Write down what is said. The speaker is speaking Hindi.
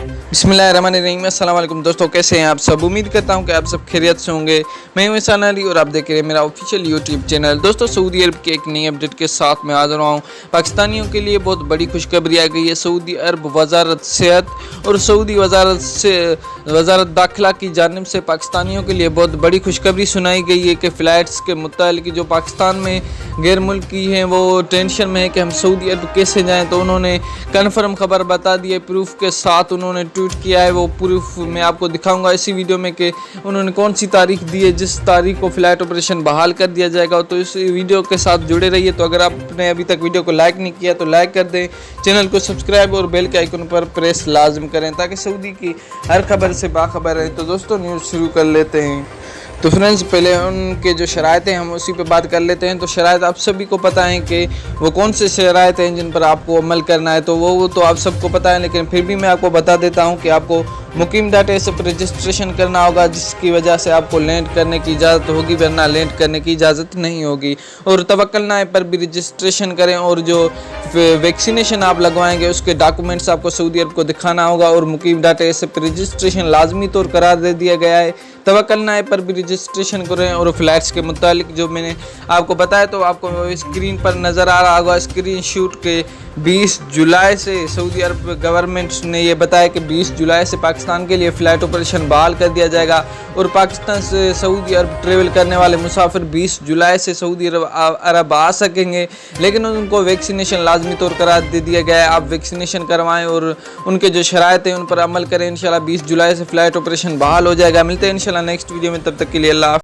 बिस्मिल्लाहिर्रहमानिर्रहीम। अस्सलाम वालेकुम दोस्तों, कैसे हैं आप सब। उम्मीद करता हूं कि आप सब खैरियत से होंगे। मैं हूं ईसान अली और आप देख रहे हैं मेरा ऑफिशियल यूट्यूब चैनल। दोस्तों, सऊदी अरब की एक नई अपडेट के साथ मैं हाजिर हूं। पाकिस्तानियों के लिए बहुत बड़ी खुशखबरी आ गई है। सऊदी अरब वजारत सेहत और सऊदी वजारत दाखिला की जानिब से पाकिस्तानियों के लिए बहुत बड़ी खुशखबरी सुनाई गई है कि फ़्लाइट्स के मुतालिक जो पाकिस्तान में गैर मुल्की हैं वो टेंशन में है कि हम सऊदी अरब कैसे जाएँ। तो उन्होंने कन्फर्म खबर बता दी है, प्रूफ के साथ उन्होंने ट्वीट किया है। वो प्रूफ मैं आपको दिखाऊंगा इसी वीडियो में कि उन्होंने कौन सी तारीख दी है जिस तारीख को फ़्लाइट ऑपरेशन बहाल कर दिया जाएगा। तो इस वीडियो के साथ जुड़े रहिए। तो अगर आपने अभी तक वीडियो को लाइक नहीं किया तो लाइक कर दें, चैनल को सब्सक्राइब और बेल के आइकन पर प्रेस लाजम करें ताकि सऊदी की हर खबर से बाखबर रहें। तो दोस्तों, न्यूज़ शुरू कर लेते हैं। तो फ्रेंड्स, पहले उनके जो शराइत हैं हम उसी पे बात कर लेते हैं। तो शराइत आप सभी को पता है कि वो कौन से शराइत हैं जिन पर आपको अमल करना है। तो वो तो आप सबको पता है, लेकिन फिर भी मैं आपको बता देता हूं कि आपको मुकीम डाटा ऐसे पर रजिस्ट्रेशन करना होगा जिसकी वजह से आपको लैंड करने की इजाज़त होगी, वरना लैंड करने की इजाज़त नहीं होगी। और तवक्कल नाए पर भी रजिस्ट्रेशन करें और जो वैक्सीनेशन आप लगवाएंगे उसके डॉक्यूमेंट्स आपको सऊदी अरब को दिखाना होगा। और मुकीम डाटा ऐसे पर रजिस्ट्रेशन लाजमी तौर करार दे दिया गया है। तवक्कल नाए पर भी रजिस्ट्रेशन करें। और फ्लाइट्स के मुतालिक जो मैंने आपको बताया तो आपको स्क्रीन पर नज़र आ रहा होगा स्क्रीन शूट के 20 जुलाई से सऊदी अरब गवर्नमेंट ने यह बताया कि 20 जुलाई से पाकिस्तान के लिए फ़्लाइट ऑपरेशन बहाल कर दिया जाएगा। और पाकिस्तान से सऊदी अरब ट्रेवल करने वाले मुसाफिर 20 जुलाई से सऊदी अरब आ सकेंगे, लेकिन उनको वैक्सीनेशन लाजमी तौर करार दे दिया गया है। आप वैक्सीनेशन करवाएं और उनके जो शराइत हैं उन पर अमल करें। इंशाल्लाह 20 जुलाई से फ़्लाइट ऑपरेशन बहाल हो जाएगा। मिलते हैं इंशाल्लाह नेक्स्ट वीडियो में, तब तक के लिए अल्लाह।